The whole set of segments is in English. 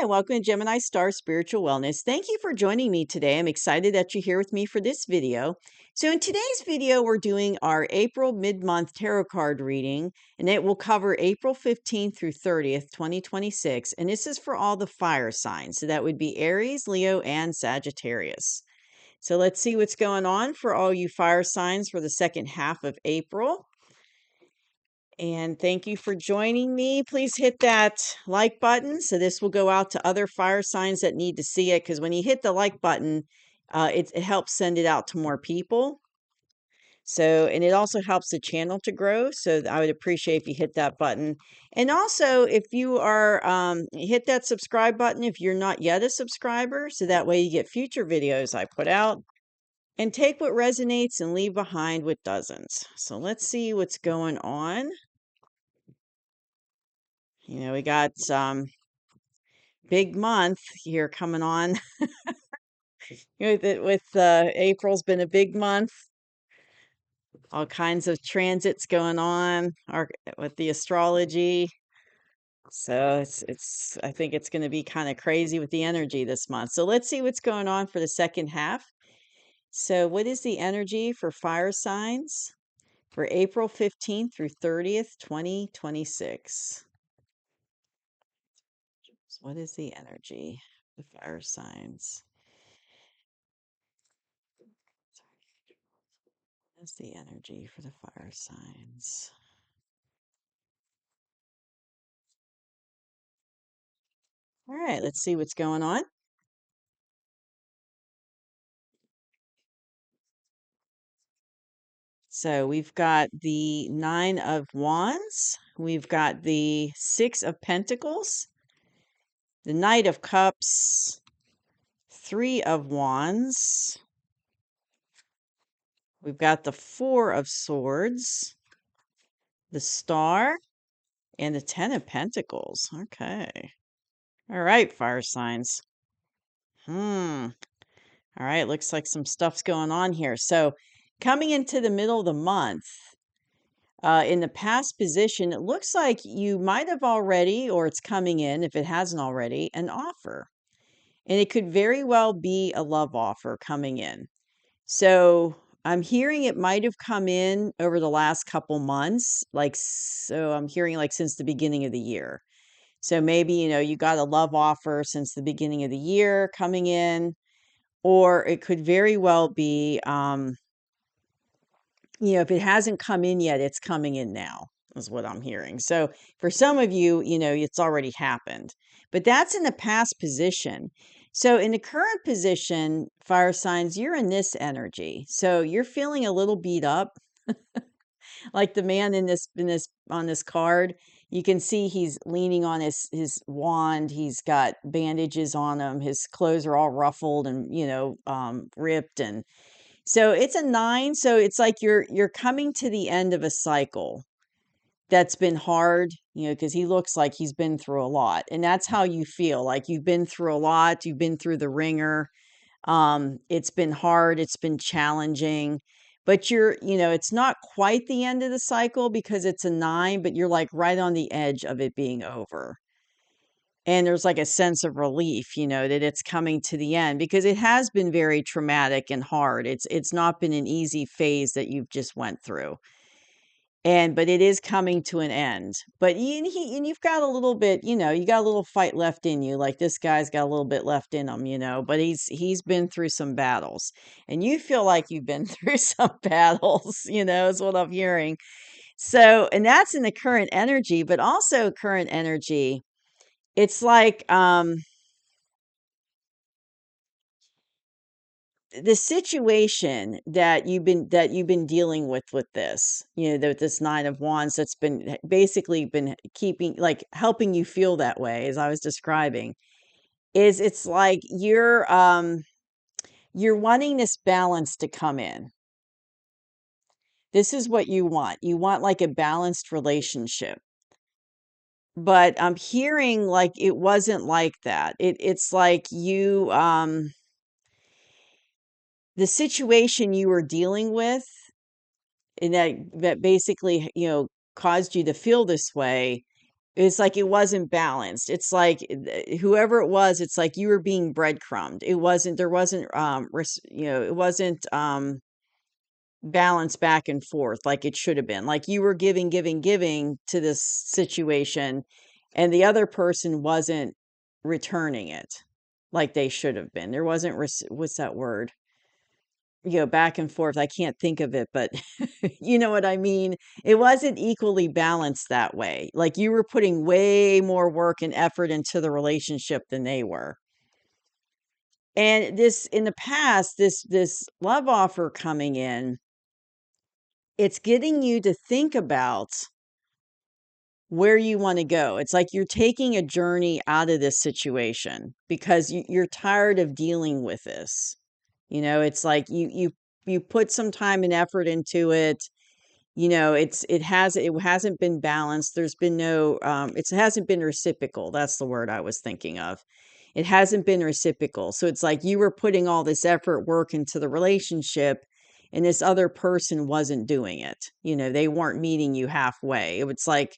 Hi, welcome to Gemini Star Spiritual Wellness. Thank you for joining me today. I'm excited that you're here with me for this video. So in today's video, we're doing our April mid-month tarot card reading, and it will cover April 15th through 30th, 2026. And this is for all the fire signs. So that would be Aries, Leo, and Sagittarius. So let's see what's going on for all you fire signs for the second half of April. And thank you for joining me. Please hit that like button. So this will go out to other fire signs that need to see it. Because when you hit the like button, it helps send it out to more people. So, and it also helps the channel to grow. So I would appreciate if you hit that button. And also if you are, hit that subscribe button if you're not yet a subscriber. So that way you get future videos I put out. And take what resonates and leave behind what doesn't. So let's see what's going on. We got big month here coming on. April's been a big month. All kinds of transits going on with the astrology. So it's I think it's going to be kind of crazy with the energy this month. So let's see what's going on for the second half. So what is the energy for fire signs for April 15th through 30th, 2026? What is the energy for fire signs? What is the energy for the fire signs? All right, let's see what's going on. So we've got the Nine of Wands. We've got the Six of Pentacles, the Knight of Cups, Three of Wands. We've got the Four of Swords, the Star, and the Ten of Pentacles. Okay. All right, fire signs. All right, looks like some stuff's going on here. So coming into the middle of the month, in the past position, it looks like you might have already, or it's coming in, if it hasn't already, an offer. And it could very well be a love offer coming in. So I'm hearing it might have come in over the last couple months. So I'm hearing like since the beginning of the year. So maybe, you got a love offer since the beginning of the year coming in, or it could very well be, if it hasn't come in yet, it's coming in now, is what I'm hearing. So for some of you, it's already happened, but that's in the past position. So in the current position, fire signs, you're in this energy. So you're feeling a little beat up, like the man on this card. You can see he's leaning on his wand. He's got bandages on him. His clothes are all ruffled and, ripped, and so it's a 9, so it's like you're coming to the end of a cycle that's been hard, because he looks like he's been through a lot, and that's how you feel, like you've been through a lot, you've been through the ringer. It's been hard, it's been challenging, but it's not quite the end of the cycle because it's a 9, but you're like right on the edge of it being over. And there's like a sense of relief, that it's coming to the end because it has been very traumatic and hard. It's not been an easy phase that you've just went through. But it is coming to an end. But you've got a little bit, you got a little fight left in you. Like this guy's got a little bit left in him, but he's been through some battles. And you feel like you've been through some battles, is what I'm hearing. So, and that's in the current energy, but also current energy, it's like the situation that you've been dealing with this, this 9 of Wands that's been basically been keeping, like, helping you feel that way, as I was describing, is it's like you're wanting this balance to come in. This is what you want. You want like a balanced relationship. But I'm hearing like it wasn't like that. It's like the situation you were dealing with, and that basically, caused you to feel this way, It's like it wasn't balanced. It's like whoever it was, it's like you were being breadcrumbed. It wasn't, there wasn't, it wasn't balanced back and forth like it should have been. Like you were giving, giving, giving to this situation, and the other person wasn't returning it like they should have been. There wasn't, what's that word? Back and forth. I can't think of it, but you know what I mean? It wasn't equally balanced that way. Like you were putting way more work and effort into the relationship than they were. And this, in the past, this love offer coming in, it's getting you to think about where you want to go. It's like you're taking a journey out of this situation because you're tired of dealing with this. It's like you put some time and effort into it. It hasn't been balanced. There's been no it hasn't been reciprocal. That's the word I was thinking of. It hasn't been reciprocal. So it's like you were putting all this effort, work into the relationship, and this other person wasn't doing it. They weren't meeting you halfway. It was like,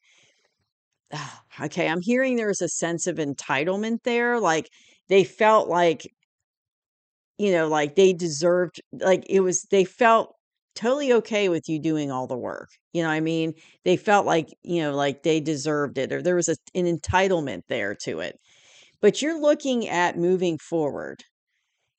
okay, I'm hearing there's a sense of entitlement there. Like they felt like they deserved, like they felt totally okay with you doing all the work. You know what I mean? They felt like, like they deserved it, or there was an entitlement there to it. But you're looking at moving forward.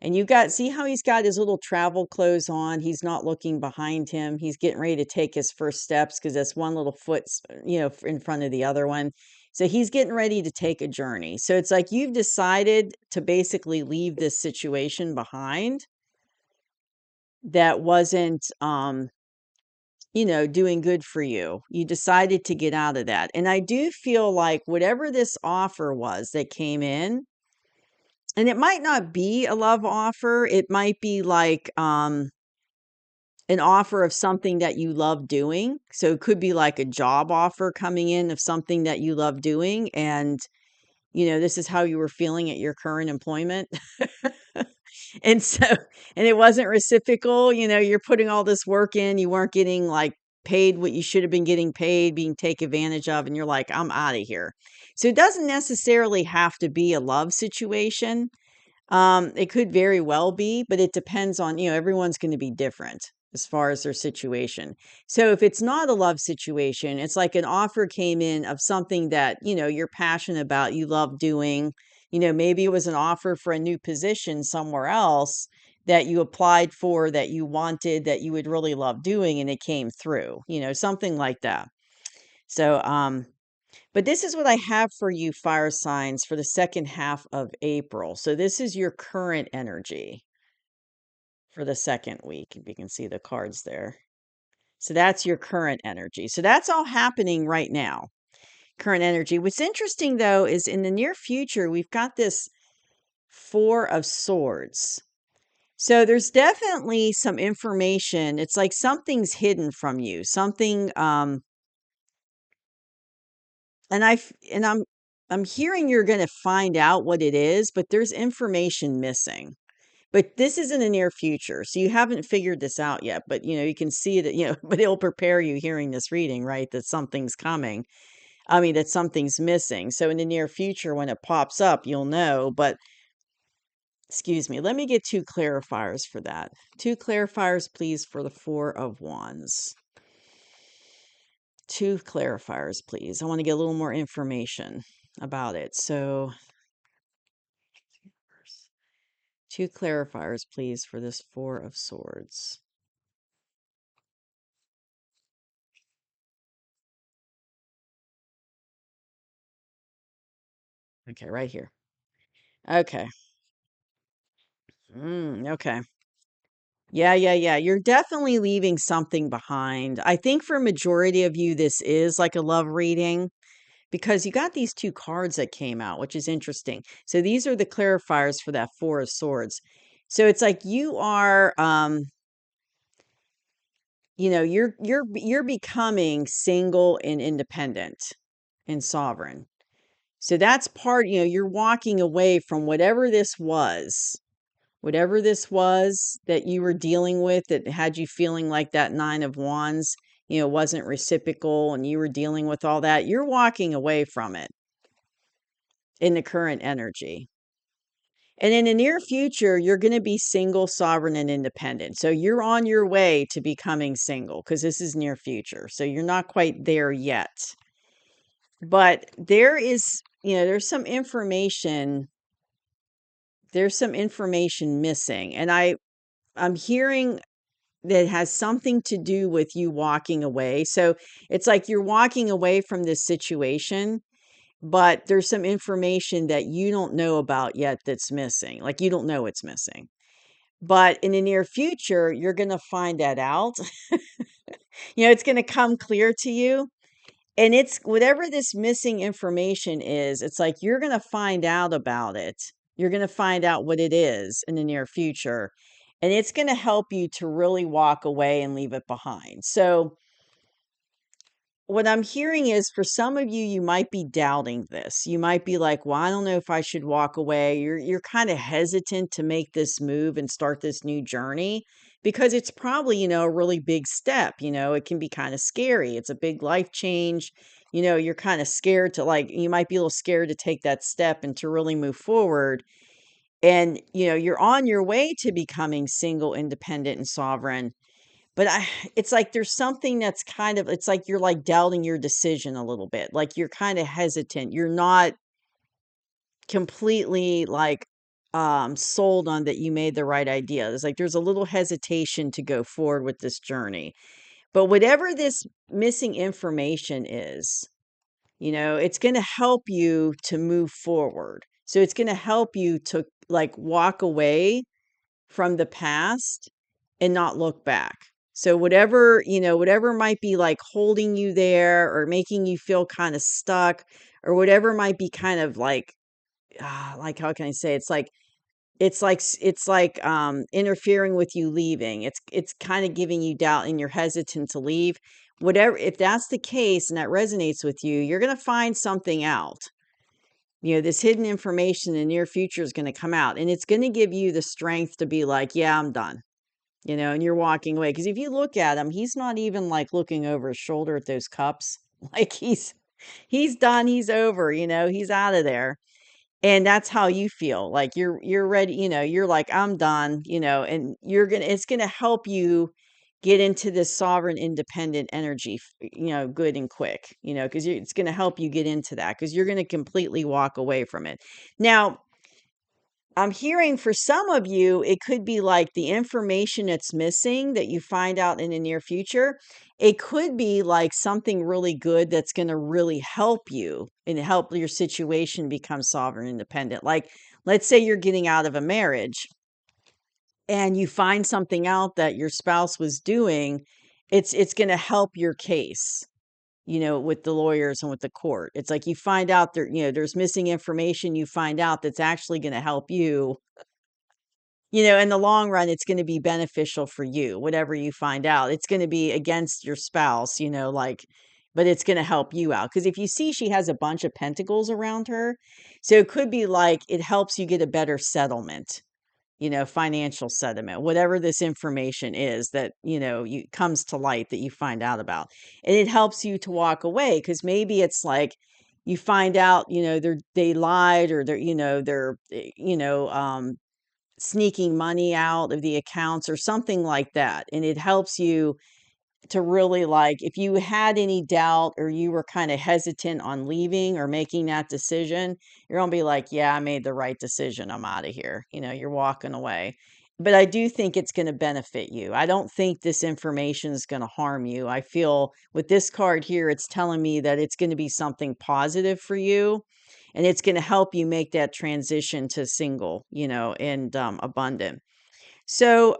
And see how he's got his little travel clothes on. He's not looking behind him. He's getting ready to take his first steps because that's one little foot, in front of the other one. So he's getting ready to take a journey. So it's like you've decided to basically leave this situation behind that wasn't, doing good for you. You decided to get out of that. And I do feel like whatever this offer was that came in, and it might not be a love offer. It might be like an offer of something that you love doing. So it could be like a job offer coming in of something that you love doing. And, this is how you were feeling at your current employment. And so, and it wasn't reciprocal. You're putting all this work in. You weren't getting like paid what you should have been getting paid, being taken advantage of. And you're like, I'm out of here. So it doesn't necessarily have to be a love situation. It could very well be, but it depends on, everyone's going to be different as far as their situation. So if it's not a love situation, it's like an offer came in of something that, you're passionate about, you love doing. Maybe it was an offer for a new position somewhere else that you applied for, that you wanted, that you would really love doing, and it came through, something like that. So, but this is what I have for you, fire signs, for the second half of April. So this is your current energy for the second week. If you can see the cards there. So that's your current energy. So that's all happening right now. Current energy. What's interesting though is in the near future, we've got this Four of Swords. So there's definitely some information. It's like something's hidden from you. Something and I'm hearing you're going to find out what it is, but there's information missing. But this is in the near future, so you haven't figured this out yet. But you can see that, but it'll prepare you hearing this reading, right? That something's coming. I mean, that something's missing. So in the near future, when it pops up, you'll know. But excuse me, let me get two clarifiers for that. Two clarifiers, please, for the Four of Wands. Two clarifiers, please. I want to get a little more information about it. So, two clarifiers, please, for this Four of Swords. Okay, right here. Okay. Okay. Yeah. You're definitely leaving something behind. I think for a majority of you, this is like a love reading because you got these two cards that came out, which is interesting. So these are the clarifiers for that Four of Swords. So it's like you are, you're becoming single and independent and sovereign. So that's part, you're walking away from whatever this was that you were dealing with that had you feeling like that Nine of Wands. wasn't reciprocal and you were dealing with all that, you're walking away from it in the current energy. And in the near future, you're going to be single, sovereign, and independent. So you're on your way to becoming single because this is near future. So you're not quite there yet. But there's some information. There's some information missing. And I'm hearing that has something to do with you walking away. So it's like you're walking away from this situation, but there's some information that you don't know about yet that's missing. Like you don't know it's missing. But in the near future, you're going to find that out. It's going to come clear to you. And it's whatever this missing information is, it's like you're going to find out about it. You're going to find out what it is in the near future. And it's going to help you to really walk away and leave it behind. So, what I'm hearing is for some of you, you might be doubting this. You might be like, well, I don't know if I should walk away. You're kind of hesitant to make this move and start this new journey because it's probably, a really big step. It can be kind of scary. It's a big life change. You're kind of scared to you might be a little scared to take that step and to really move forward. And, you're on your way to becoming single, independent, and sovereign, but it's like there's something that's it's like you're like doubting your decision a little bit. Like you're kind of hesitant. You're not completely sold on that you made the right idea. It's like there's a little hesitation to go forward with this journey. But whatever this missing information is, it's going to help you to move forward. So it's going to help you to walk away from the past and not look back. So whatever might be holding you there or making you feel kind of stuck or whatever might be kind of how can I say interfering with you leaving. It's kind of giving you doubt and you're hesitant to leave. Whatever, if that's the case and that resonates with you, you're going to find something out. This hidden information in the near future is going to come out and it's going to give you the strength to be like, yeah, I'm done. And you're walking away. Because if you look at him, he's not even looking over his shoulder at those cups. Like he's done, he's over, he's out of there. And that's how you feel. Like you're ready, you're like, I'm done, and it's gonna help you get into this sovereign independent energy, good and quick, because it's gonna help you get into that because you're gonna completely walk away from it. Now, I'm hearing for some of you, it could be like the information that's missing that you find out in the near future. It could be like something really good that's going to really help you and help your situation become sovereign independent. Like, let's say you're getting out of a marriage and you find something out that your spouse was doing, it's going to help your case, with the lawyers and with the court. It's like you find out there's missing information you find out that's actually going to help you, in the long run, it's going to be beneficial for you. Whatever you find out, it's going to be against your spouse, but it's going to help you out. Because if you see she has a bunch of pentacles around her, so it could be like it helps you get a better settlement, financial settlement, whatever this information is that, you comes to light that you find out about. And it helps you to walk away because maybe it's like you find out, they lied or they're sneaking money out of the accounts or something like that. And it helps you to really if you had any doubt or you were kind of hesitant on leaving or making that decision, you're going to be like, yeah, I made the right decision. I'm out of here. You're walking away. But I do think it's going to benefit you. I don't think this information is going to harm you. I feel with this card here, it's telling me that it's going to be something positive for you and it's going to help you make that transition to single, and abundant. So,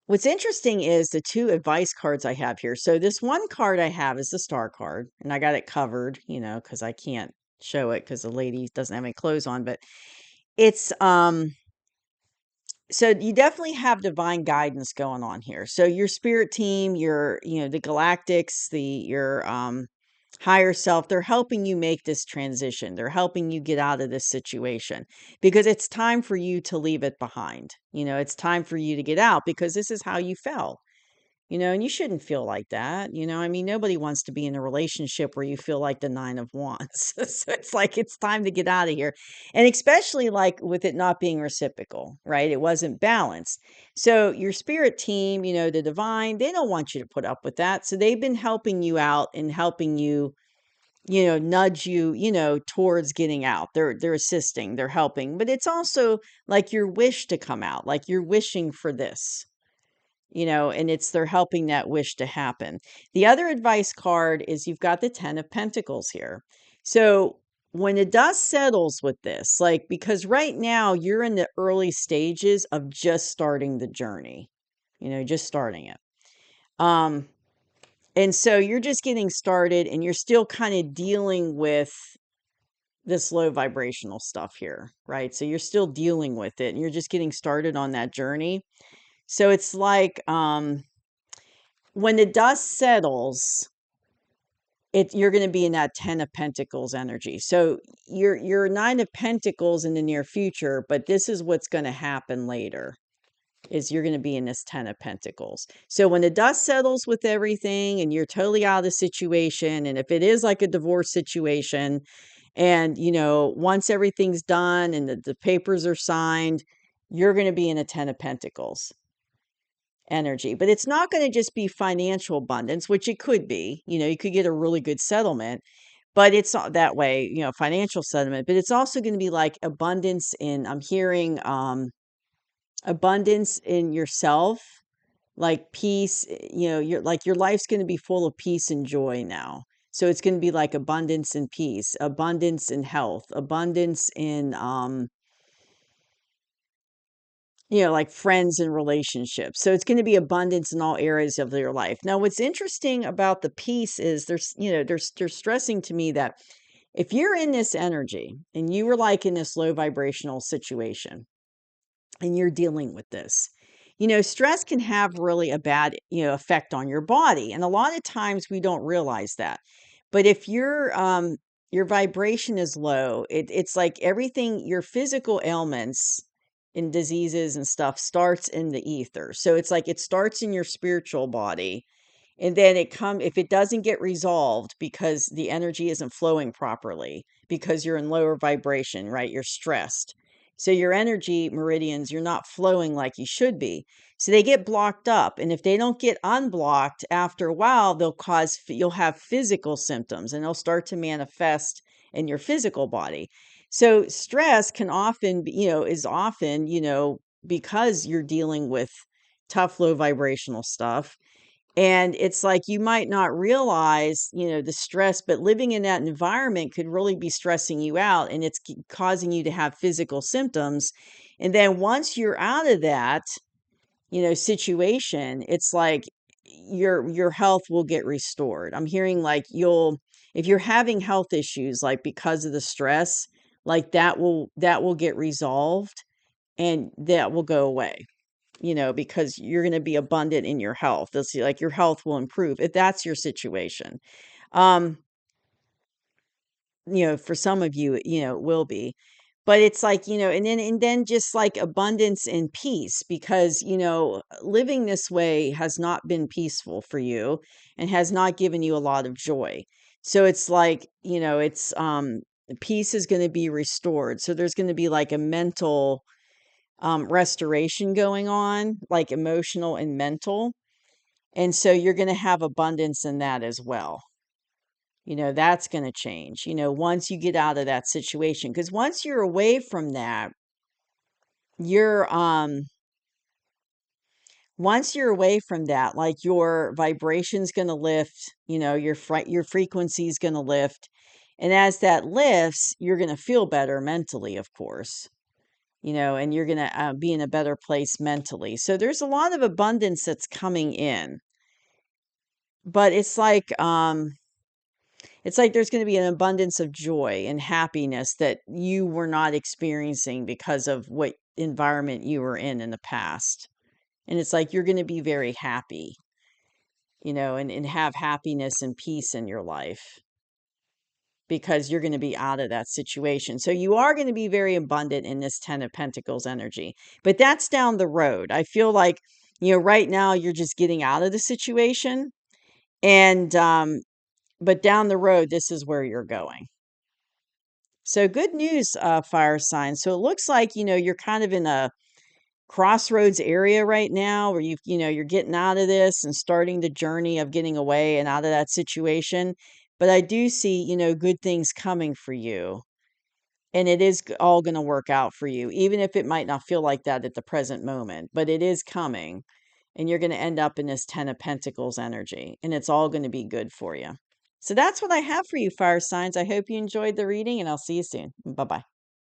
what's interesting is the two advice cards I have here. So this one card I have is the star card, and I got it covered, because I can't show it because the lady doesn't have any clothes on, but it's so you definitely have divine guidance going on here. So your spirit team, your, the galactics, your higher self, they're helping you make this transition. They're helping you get out of this situation because it's time for you to leave it behind. It's time for you to get out because this is how you felt. and you shouldn't feel like that. I mean, nobody wants to be in a relationship where you feel like the 9 of Wands. So it's like, it's time to get out of here. And especially like with it not being reciprocal, right? It wasn't balanced. So your spirit team, the divine, they don't want you to put up with that. So they've been helping you out and helping you, nudge you, towards getting out. They're assisting, they're helping. But it's also like your wish to come out, like you're wishing for this, and they're helping that wish to happen. The other advice card is you've got the 10 of Pentacles here. So when the dust settles with this, like, because right now you're in the early stages of just starting the journey, just starting it. And so you're just getting started and you're still kind of dealing with this low vibrational stuff here, right? So you're still dealing with it and you're just getting started on that journey. So it's like, when the dust settles, you're going to be in that 10 of Pentacles energy. So you're 9 of Pentacles in the near future, but this is what's going to happen later, is you're going to be in this 10 of Pentacles. So when the dust settles with everything and you're totally out of the situation, and if it is like a divorce situation, and once everything's done and the papers are signed, you're going to be in a 10 of Pentacles energy. But it's not going to just be financial abundance, which it could be. You could get a really good settlement, but it's not that way, financial settlement. But it's also going to be like abundance in, I'm hearing, abundance in yourself, like peace. You're like, your life's going to be full of peace and joy now. So it's going to be like abundance in peace, abundance in health, abundance in like friends and relationships. So it's going to be abundance in all areas of your life. Now, what's interesting about the peace is they're stressing to me that if you're in this energy and you were like in this low vibrational situation and you're dealing with this, stress can have really a bad, effect on your body. And a lot of times we don't realize that. But if your vibration is low, it's like everything, your physical ailments and diseases and stuff starts in the ether. So it's like it starts in your spiritual body, and then if it doesn't get resolved because the energy isn't flowing properly, because you're in lower vibration, right? You're stressed. So your energy meridians, you're not flowing like you should be. So they get blocked up. And if they don't get unblocked after a while, you'll have physical symptoms and they'll start to manifest in your physical body. So stress can often be, is often, because you're dealing with tough, low vibrational stuff. And it's like you might not realize, the stress, but living in that environment could really be stressing you out and it's causing you to have physical symptoms. And then once you're out of that, situation, it's like your health will get restored. I'm hearing like if you're having health issues, like because of the stress, like that will get resolved and that will go away, because you're going to be abundant in your health. That's like your health will improve if that's your situation. Um, for some of you, it will be. But it's like, and then just like abundance and peace, because, living this way has not been peaceful for you and has not given you a lot of joy. So it's like, it's peace is going to be restored. So there's going to be like a mental restoration going on, like emotional and mental. And so you're going to have abundance in that as well. That's going to change, once you get out of that situation. Because once you're away from that, you're, once you're away from that, like your vibration's going to lift, your frequency is going to lift. And as that lifts, you're going to feel better mentally, of course. And you're going to be in a better place mentally. So there's a lot of abundance that's coming in. But it's like there's going to be an abundance of joy and happiness that you were not experiencing because of what environment you were in the past. And it's like you're going to be very happy, and have happiness and peace in your life, because you're going to be out of that situation. So you are going to be very abundant in this 10 of Pentacles energy. But that's down the road. I feel like Right now you're just getting out of the situation, and but down the road, this is where you're going. So good news, fire sign. So it looks like, you're kind of in a crossroads area right now where you're getting out of this and starting the journey of getting away and out of that situation. But I do see, good things coming for you. And it is all going to work out for you, even if it might not feel like that at the present moment, but it is coming. And you're going to end up in this 10 of Pentacles energy, and it's all going to be good for you. So that's what I have for you, fire signs. I hope you enjoyed the reading, and I'll see you soon. Bye bye.